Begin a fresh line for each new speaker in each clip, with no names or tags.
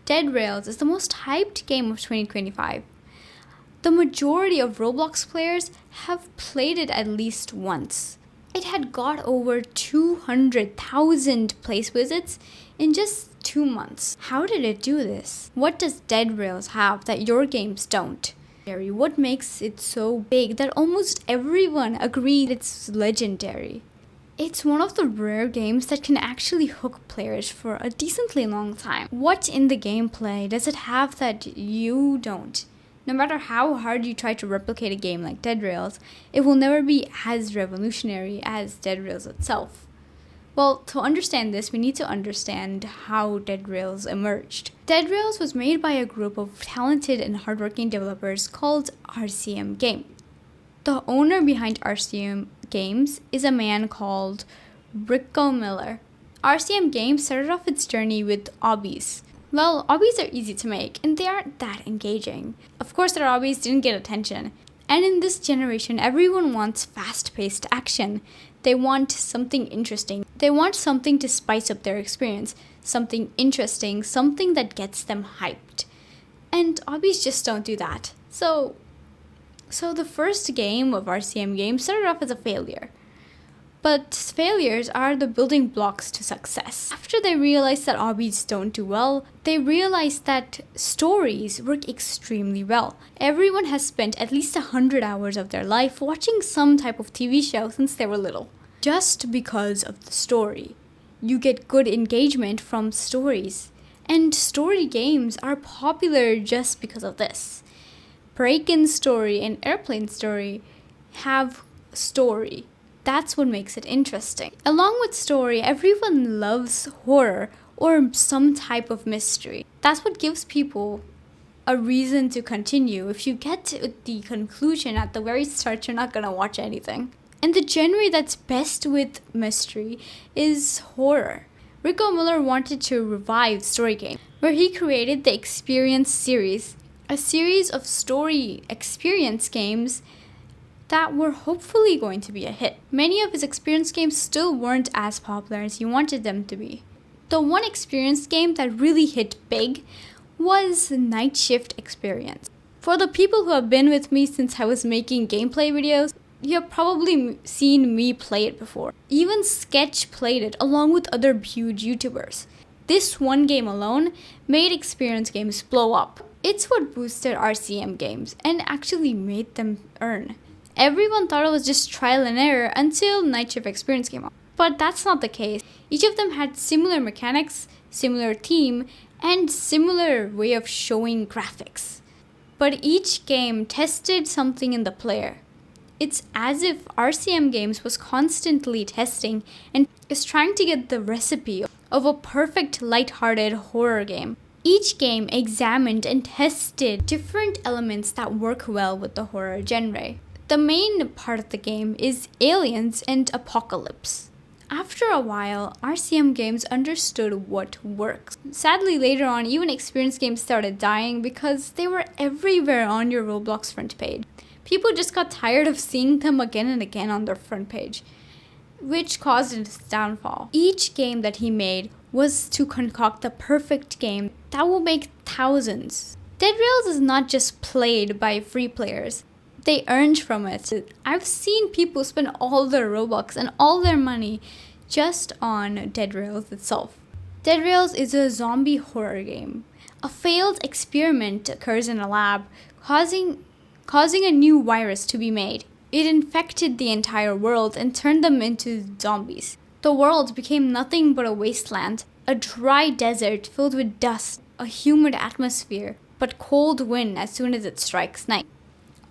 Dead Rails is the most hyped game of 2025. The majority of Roblox players have played it at least once. It had got over 200,000 place visits in just 2 months. How did it do this? What does Dead Rails have that your games don't? What makes it so big that almost everyone agreed it's legendary? It's one of the rare games that can actually hook players for a decently long time. What in the gameplay does it have that you don't? No matter how hard you try to replicate a game like Dead Rails, it will never be as revolutionary as Dead Rails itself. Well, to understand this, we need to understand how Dead Rails emerged. Dead Rails was made by a group of talented and hardworking developers called RCM Games. The owner behind RCM Games is a man called Rico Miller. RCM Games started off its journey with obbies. Well, obbies are easy to make, and they aren't that engaging. Of course, their obbies didn't get attention. And in this generation, everyone wants fast-paced action. They want something interesting. They want something to spice up their experience. Something interesting, something that gets them hyped. And obbies just don't do that. So the first game of RCM Games started off as a failure. But failures are the building blocks to success. After they realized that obbies don't do well, they realized that stories work extremely well. Everyone has spent at least 100 hours of their life watching some type of TV show since they were little. Just because of the story. You get good engagement from stories. And story games are popular just because of this. Break-In Story and Airplane Story have story. That's what makes it interesting. Along with story, everyone loves horror or some type of mystery. That's what gives people a reason to continue. If you get to the conclusion at the very start, you're not gonna watch anything. And the genre that's best with mystery is horror. Rico Miller wanted to revive story game, where he created the Experience series, a series of story experience games that were hopefully going to be a hit. Many of his experience games still weren't as popular as he wanted them to be. The one experience game that really hit big was Night Shift Experience. For the people who have been with me since I was making gameplay videos, you have probably seen me play it before. Even Sketch played it along with other huge YouTubers. This one game alone made experience games blow up. It's what boosted RCM Games and actually made them earn. Everyone thought it was just trial and error until Night Shift Experience came out. But that's not the case. Each of them had similar mechanics, similar theme, and similar way of showing graphics. But each game tested something in the player. It's as if RCM Games was constantly testing and is trying to get the recipe of a perfect lighthearted horror game. Each game examined and tested different elements that work well with the horror genre. The main part of the game is aliens and apocalypse. After a while, RCM Games understood what works. Sadly, later on, even experience games started dying because they were everywhere on your Roblox front page. People just got tired of seeing them again and again on their front page, which caused its downfall. Each game that he made was to concoct the perfect game that will make thousands. Dead Rails is not just played by free players. They earned from it. I've seen people spend all their Robux and all their money just on Dead Rails itself. Dead Rails is a zombie horror game. A failed experiment occurs in a lab, causing a new virus to be made. It infected the entire world and turned them into zombies. The world became nothing but a wasteland, a dry desert filled with dust, a humid atmosphere, but cold wind as soon as it strikes night.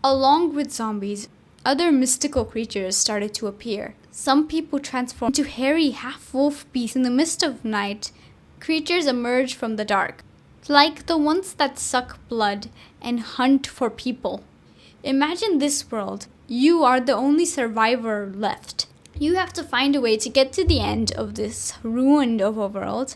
Along with zombies, other mystical creatures started to appear. Some people transformed into hairy half-wolf beasts in the midst of night. Creatures emerge from the dark, like the ones that suck blood and hunt for people. Imagine this world. You are the only survivor left. You have to find a way to get to the end of this ruined overworld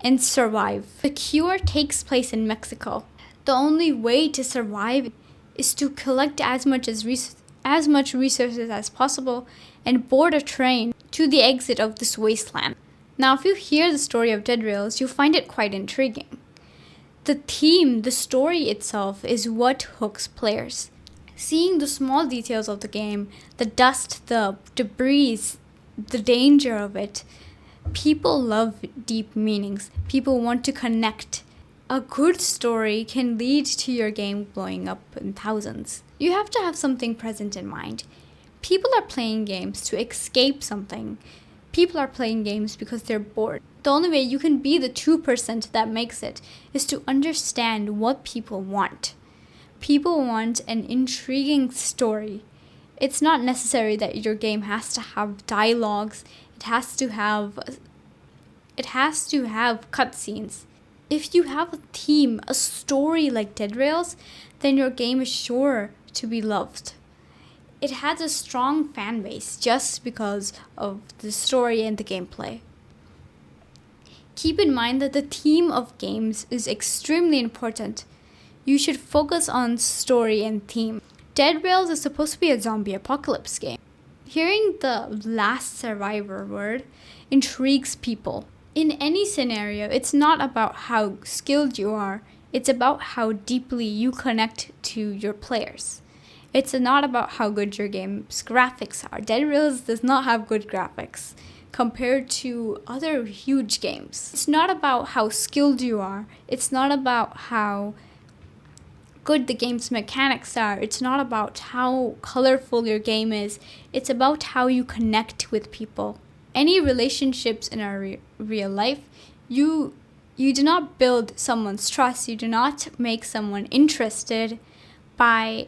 and survive. The cure takes place in Mexico. The only way to survive is to collect as much resources as possible and board a train to the exit of this wasteland. Now, if you hear the story of Dead Rails, you'll find it quite intriguing. The theme, the story itself, is what hooks players. Seeing the small details of the game, the dust, the debris, the danger of it, people love deep meanings. People want to connect. A good story can lead to your game blowing up in thousands. You have to have something present in mind. People are playing games to escape something. People are playing games because they're bored. The only way you can be the 2% that makes it is to understand what people want. People want an intriguing story. It's not necessary that your game has to have dialogues. It has to have cutscenes. If you have a theme, a story like Dead Rails, then your game is sure to be loved. It has a strong fan base just because of the story and the gameplay. Keep in mind that the theme of games is extremely important. You should focus on story and theme. Dead Rails is supposed to be a zombie apocalypse game. Hearing the last survivor word intrigues people. In any scenario, it's not about how skilled you are, it's about how deeply you connect to your players. It's not about how good your game's graphics are. Dead Rails does not have good graphics compared to other huge games. It's not about how skilled you are. It's not about how good the game's mechanics are. It's not about how colorful your game is. It's about how you connect with people. Any relationships in our real life, you do not build someone's trust. You do not make someone interested by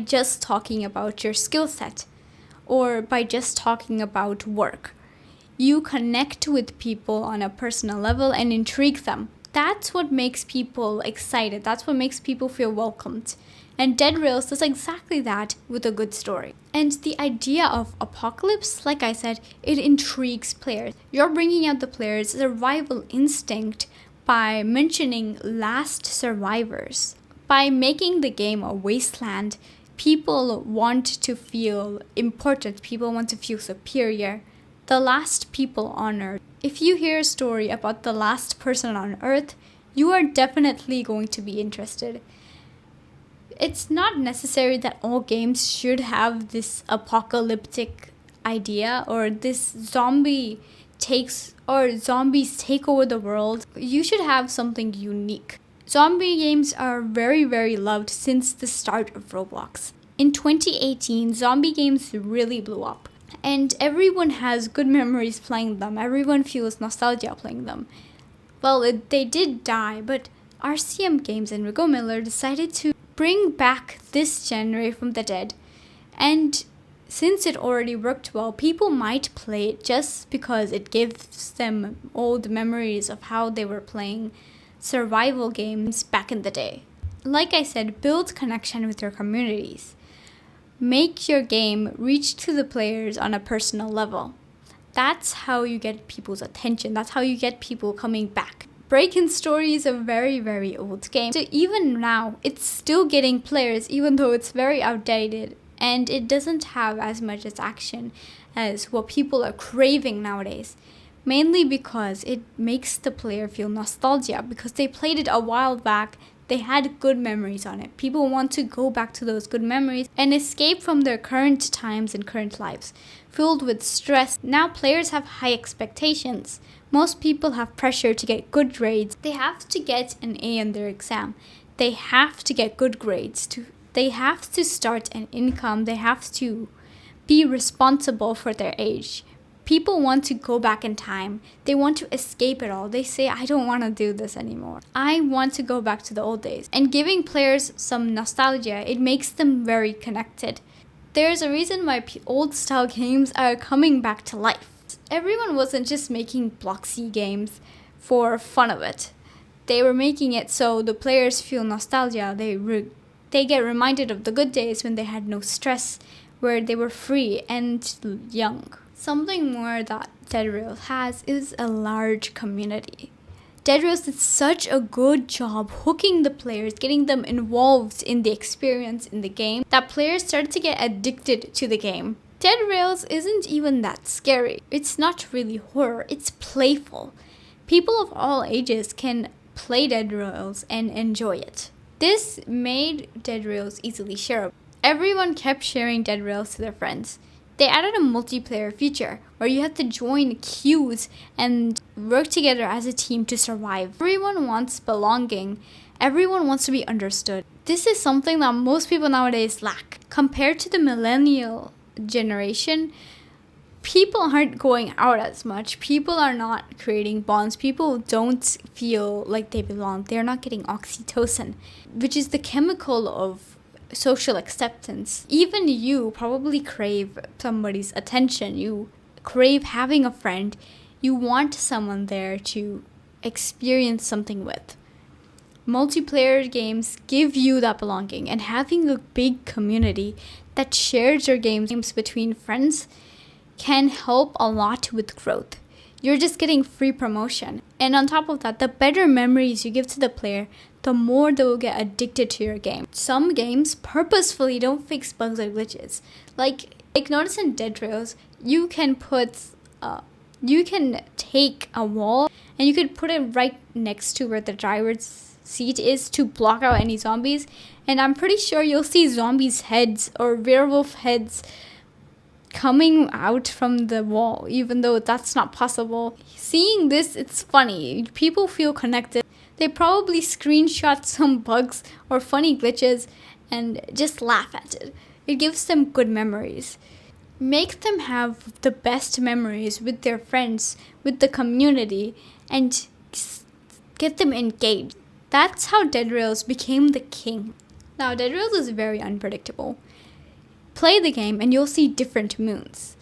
just talking about your skill set or by just talking about work. You connect with people on a personal level and intrigue them. That's what makes people excited. That's what makes people feel welcomed. And Dead Rails does exactly that with a good story. And the idea of apocalypse, like I said, it intrigues players. You're bringing out the players' survival instinct by mentioning last survivors. By making the game a wasteland, people want to feel important. People want to feel superior. The last people on Earth. If you hear a story about the last person on Earth, you are definitely going to be interested. It's not necessary that all games should have this apocalyptic idea or this zombies take over the world. You should have something unique. Zombie games are very, very loved since the start of Roblox. In 2018, zombie games really blew up. And everyone has good memories playing them. Everyone feels nostalgia playing them. Well, they did die, but RCM Games and Rico Miller decided to bring back this genre from the dead. And since it already worked well, people might play it just because it gives them old memories of how they were playing survival games back in the day. Like I said, build connection with your communities. Make your game reach to the players on a personal level. That's how you get people's attention. That's how you get people coming back. Break-In Story is a very, very old game. So even now, it's still getting players even though it's very outdated and it doesn't have as much as action as what people are craving nowadays. Mainly because it makes the player feel nostalgia because they played it a while back. They had good memories on it. People want to go back to those good memories and escape from their current times and current lives. Filled with stress, now players have high expectations. Most people have pressure to get good grades. They have to get an A in their exam. They have to get good grades. They have to start an income. They have to be responsible for their age. People want to go back in time. They want to escape it all. They say, I don't want to do this anymore. I want to go back to the old days. And giving players some nostalgia, it makes them very connected. There's a reason why old style games are coming back to life. Everyone wasn't just making Bloxy games for fun of it. They were making it so the players feel nostalgia. They get reminded of the good days when they had no stress, where they were free and young. Something more that Dead Rails has is a large community. Dead Rails did such a good job hooking the players, getting them involved in the experience in the game, that players started to get addicted to the game. Dead Rails isn't even that scary. It's not really horror, it's playful. People of all ages can play Dead Rails and enjoy it. This made Dead Rails easily shareable. Everyone kept sharing Dead Rails to their friends. They added a multiplayer feature where you had to join queues and work together as a team to survive. Everyone wants belonging. Everyone wants to be understood. This is something that most people nowadays lack. Compared to the millennial generation, people aren't going out as much. People are not creating bonds. People don't feel like they belong. They're not getting oxytocin, which is the chemical of social acceptance. Even you probably crave somebody's attention. You crave having a friend. You want someone there to experience something with. Multiplayer games give you that belonging, and having a big community that shares your games between friends can help a lot with growth. You're just getting free promotion. And on top of that, the better memories you give to the player, the more they will get addicted to your game. Some games purposefully don't fix bugs or glitches. Like notice in Dead Rails, you can take a wall and you could put it right next to where the driver's seat is to block out any zombies. And I'm pretty sure you'll see zombies' heads or werewolf heads coming out from the wall, even though that's not possible. Seeing this, it's funny. People feel connected. They probably screenshot some bugs or funny glitches and just laugh at it. It gives them good memories. Make them have the best memories with their friends, with the community, and get them engaged. That's how Dead Rails became the king. Now, Dead Rails is very unpredictable. Play the game and you'll see different moons.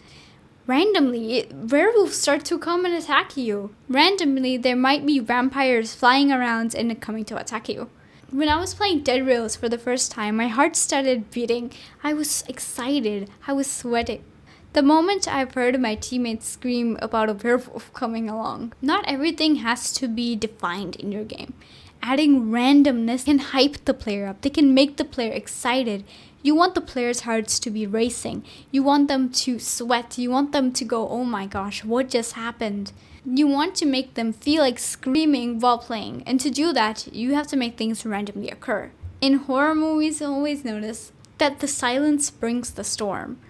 Randomly, werewolves start to come and attack you. Randomly, there might be vampires flying around and coming to attack you. When I was playing Dead Rails for the first time, my heart started beating. I was excited. I was sweating. The moment I've heard my teammates scream about a werewolf coming along. Not everything has to be defined in your game. Adding randomness can hype the player up. They can make the player excited. You want the players' hearts to be racing. You want them to sweat. You want them to go, oh my gosh, what just happened? You want to make them feel like screaming while playing. And to do that, you have to make things randomly occur. In horror movies, I always notice that the silence brings the storm.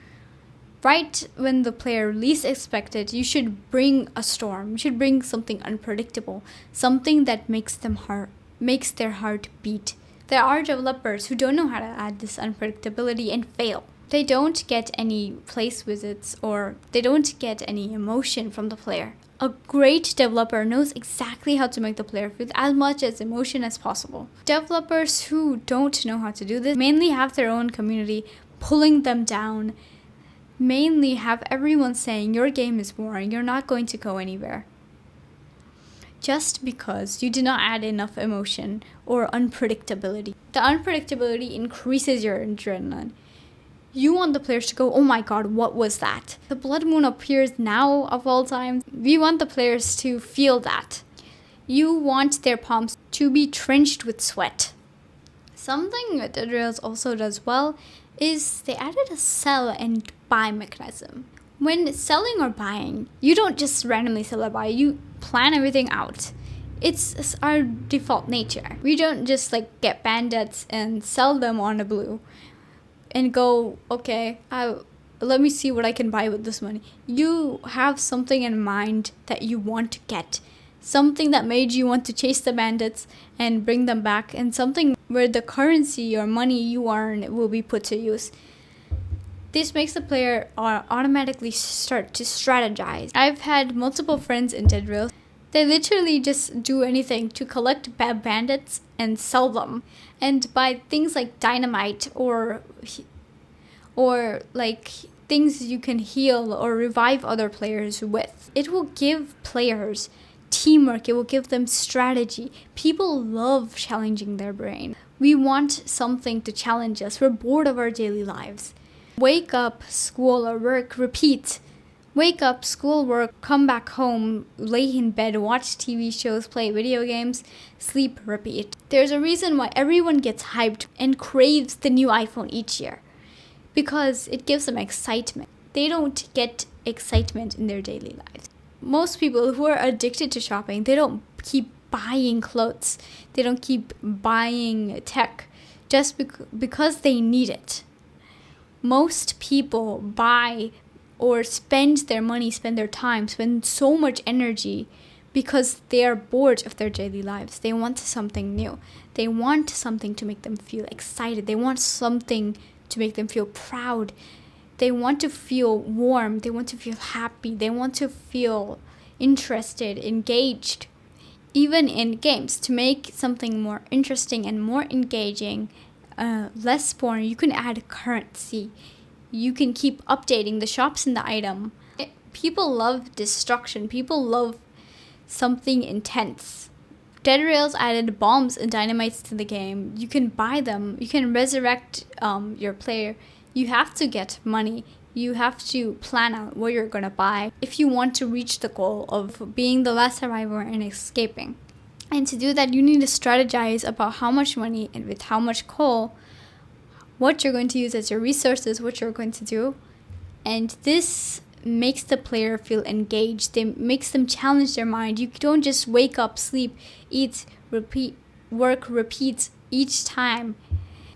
Right when the player least expected, you should bring a storm. You should bring something unpredictable. Something that makes their heart beat. There are developers who don't know how to add this unpredictability and fail. They don't get any place visits or they don't get any emotion from the player. A great developer knows exactly how to make the player feel as much as emotion as possible. Developers who don't know how to do this mainly have their own community pulling them down, mainly have everyone saying your game is boring, you're not going to go anywhere. Just because you do not add enough emotion or unpredictability. The unpredictability increases your adrenaline. You want the players to go, oh my god, what was that? The blood moon appears now of all times. We want the players to feel that. You want their palms to be drenched with sweat. Something that Dead Rails also does well is they added a sell and buy mechanism. When selling or buying, you don't just randomly sell or buy, you plan everything out. It's our default nature. We don't just get bandits and sell them on a blue and go, okay, let me see what I can buy with this money. You have something in mind that you want to get. Something that made you want to chase the bandits and bring them back, and something where the currency or money you earn will be put to use. This makes the player automatically start to strategize. I've had multiple friends in Dead Rails. They literally just do anything to collect bad bandits and sell them, and buy things like dynamite or things you can heal or revive other players with. It will give players teamwork. It will give them strategy. People love challenging their brain. We want something to challenge us. We're bored of our daily lives. Wake up, school or work, repeat. Wake up, school, work, come back home, lay in bed, watch TV shows, play video games, sleep, repeat. There's a reason why everyone gets hyped and craves the new iPhone each year. Because it gives them excitement. They don't get excitement in their daily lives. Most people who are addicted to shopping, they don't keep buying clothes. They don't keep buying tech just because they need it. Most people buy or spend their money, spend their time, spend so much energy because they are bored of their daily lives. They want something new. They want something to make them feel excited. They want something to make them feel proud. They want to feel warm. They want to feel happy. They want to feel interested, engaged. Even in games, to make something more interesting and more engaging, less boring, you can add currency. You can keep updating the shops in the item. People love destruction. People love something intense. Dead Rails added bombs and dynamites to the game. You can buy them. You can resurrect your player. You have to get money. You have to plan out what you're going to buy if you want to reach the goal of being the last survivor and escaping. And to do that, you need to strategize about how much money and with how much coal, what you're going to use as your resources, what you're going to do. And this makes the player feel engaged. It makes them challenge their mind. You don't just wake up, sleep, eat, repeat, work, repeat each time.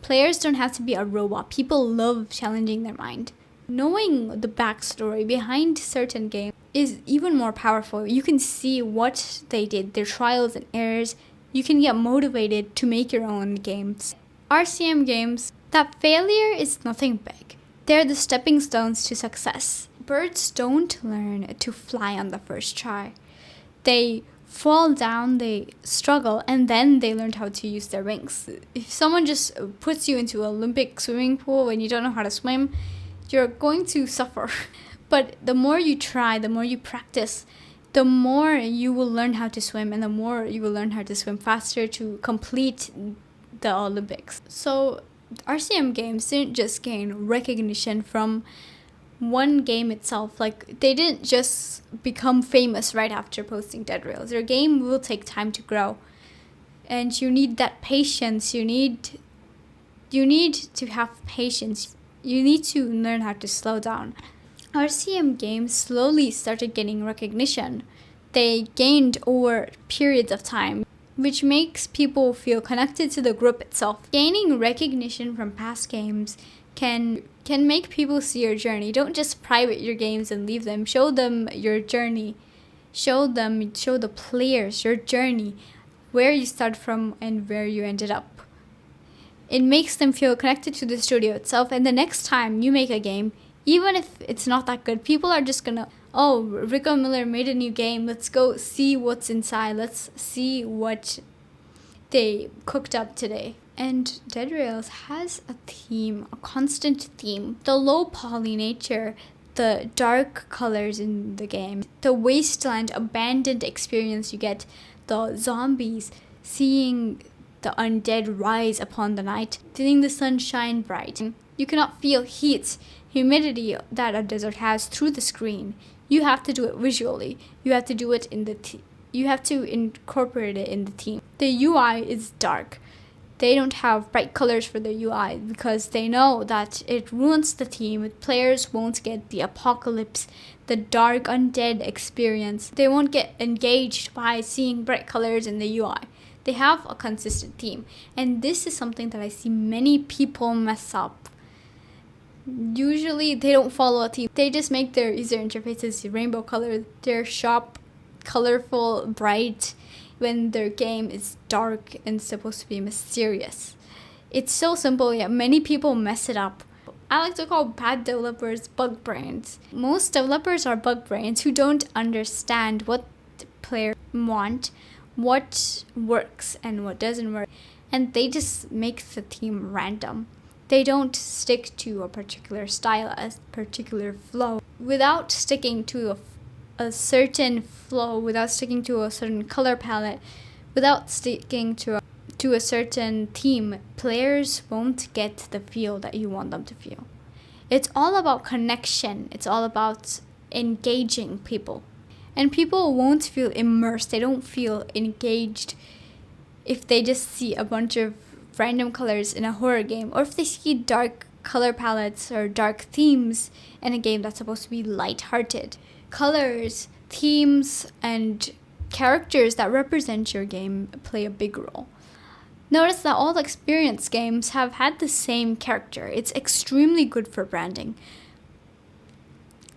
Players don't have to be a robot. People love challenging their mind. Knowing the backstory behind certain games is even more powerful. You can see what they did, their trials and errors. You can get motivated to make your own games. RCM games, that failure is nothing big. They're the stepping stones to success. Birds don't learn to fly on the first try. They fall down, they struggle, and then they learned how to use their wings. If someone just puts you into an Olympic swimming pool and you don't know how to swim, you're going to suffer. But the more you try, the more you practice, the more you will learn how to swim, and the more you will learn how to swim faster to complete the Olympics. So RCM games didn't just gain recognition from one game itself. Like, they didn't just become famous right after posting Dead Rails. Your game will take time to grow, and you need that patience. You need to have patience. You need to learn how to slow down. RCM games slowly started getting recognition. They gained over periods of time, which makes people feel connected to the group itself. Gaining recognition from past games can make people see your journey. Don't just private your games and leave them. Show them your journey. Show the players your journey, where you start from and where you ended up. It makes them feel connected to the studio itself, and the next time you make a game, even if it's not that good, people are just gonna, oh, Rico Miller made a new game, let's go see what's inside, let's see what they cooked up today. And Dead Rails has a theme, a constant theme. The low poly nature, the dark colors in the game, the wasteland, abandoned experience you get, the zombies, seeing the undead rise upon the night, feeling the sun shine bright. You cannot feel heat, humidity that a desert has through the screen. You have to do it visually. You have to do it in you have to incorporate it in the theme. The UI is dark. They don't have bright colors for the UI because they know that it ruins the theme. Players won't get the apocalypse, the dark undead experience. They won't get engaged by seeing bright colors in the UI. They have a consistent theme, and this is something that I see many people mess up. Usually they don't follow a theme. They just make their user interfaces rainbow colored, their shop colorful, bright, when their game is dark and supposed to be mysterious. It's so simple, yet many people mess it up. I like to call bad developers bug brains. Most developers are bug brains who don't understand what the players want, what works and what doesn't work, and they just make the theme random. They don't stick to a particular style, a particular flow. Without sticking to a certain flow, without sticking to a certain color palette, without sticking to a certain theme, players won't get the feel that you want them to feel. It's all about connection. It's all about engaging people. And people won't feel immersed. They don't feel engaged if they just see a bunch of random colors in a horror game, or if they see dark color palettes or dark themes in a game that's supposed to be light-hearted. Colors themes and characters that represent your game play a big role. Notice that all the experience games have had the same character. It's extremely good for branding.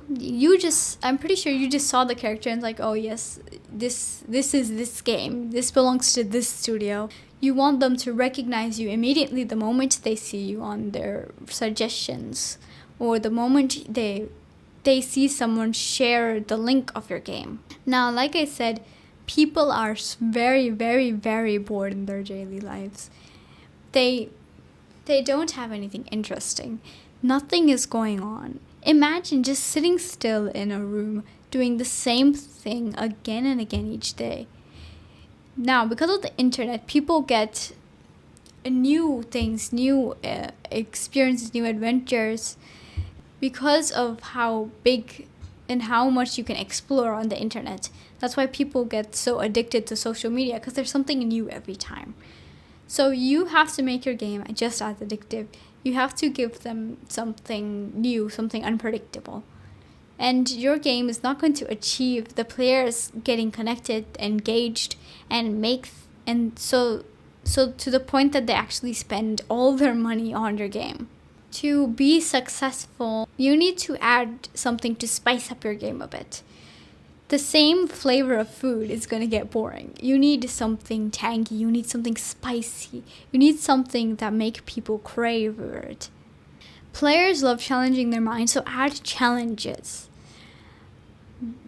I'm pretty sure you just saw the character and like, oh yes, this is this game. This belongs to this studio. You want them to recognize you immediately the moment they see you on their suggestions, or the moment they see someone share the link of your game. Now, like I said, people are very, very, very bored in their daily lives. They don't have anything interesting. Nothing is going on. Imagine just sitting still in a room doing the same thing again and again each day. Now, because of the internet, people get new things, new experiences, new adventures, because of how big and how much you can explore on the internet. That's why people get so addicted to social media, because there's something new every time. So you have to make your game just as addictive. You have to give them something new, something unpredictable. And your game is not going to achieve the players getting connected, engaged, and so to the point that they actually spend all their money on your game. To be successful, you need to add something to spice up your game a bit. The same flavor of food is going to get boring. You need something tangy, you need something spicy, you need something that make people crave it. Players love challenging their minds, so add challenges.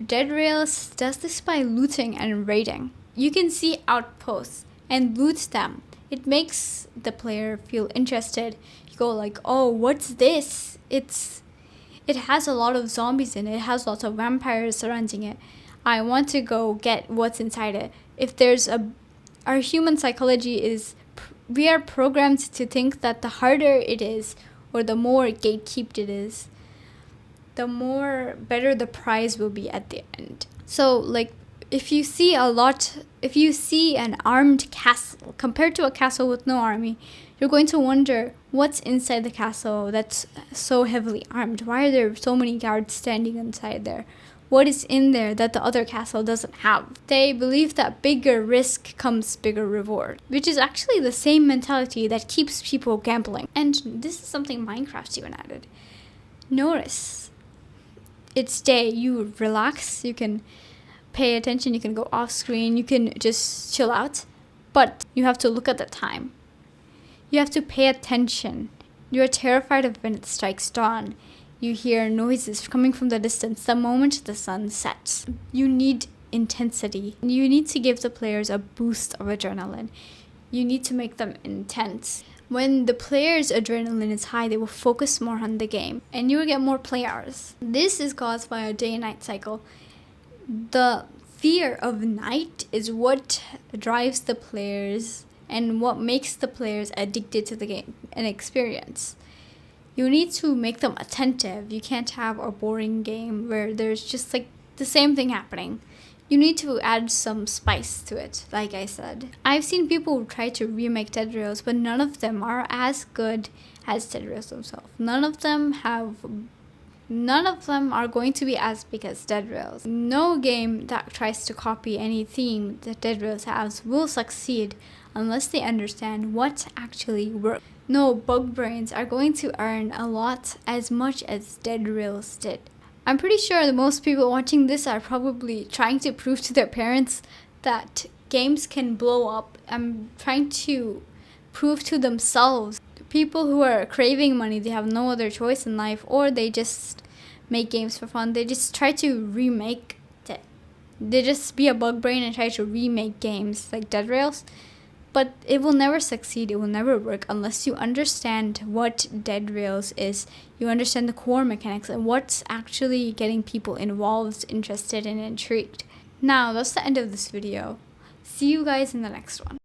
Dead Rails does this by looting and raiding. You can see outposts and loot them. It makes the player feel interested. You go like, oh, what's this? It has a lot of zombies in it. It has lots of vampires surrounding it. I want to go get what's inside it. Our human psychology is, we are programmed to think that the harder it is, or the more gatekept it is, the more better the prize will be at the end. So like, if you see an armed castle compared to a castle with no army, you're going to wonder what's inside the castle that's so heavily armed. Why are there so many guards standing inside there? What is in there that the other castle doesn't have? They believe that bigger risk comes bigger reward, which is actually the same mentality that keeps people gambling. And this is something Minecraft even added. Notice, it's day, you relax, you can pay attention, you can go off screen, you can just chill out, but you have to look at the time. You have to pay attention. You're terrified of when it strikes dawn. You hear noises coming from the distance the moment the sun sets. You need intensity. You need to give the players a boost of adrenaline. You need to make them intense. When the players' adrenaline is high, they will focus more on the game, and you will get more play hours. This is caused by a day and night cycle. The fear of night is what drives the players and what makes the players addicted to the game and experience. You need to make them attentive. You can't have a boring game where there's just like the same thing happening. You need to add some spice to it, like I said. I've seen people try to remake Dead Rails, but none of them are as good as Dead Rails themselves. None of them are going to be as big as Dead Rails. No game that tries to copy any theme that Dead Rails has will succeed unless they understand what actually works. No bug brains are going to earn a lot as much as Dead Rails did. I'm pretty sure that most people watching this are probably trying to prove to their parents that games can blow up. I'm trying to prove to themselves. People who are craving money, they have no other choice in life, or they just make games for fun. They just try to remake it. They just be a bug brain and try to remake games like Dead Rails. But it will never succeed, it will never work unless you understand what Dead Rails is. You understand the core mechanics and what's actually getting people involved, interested, and intrigued. Now, that's the end of this video. See you guys in the next one.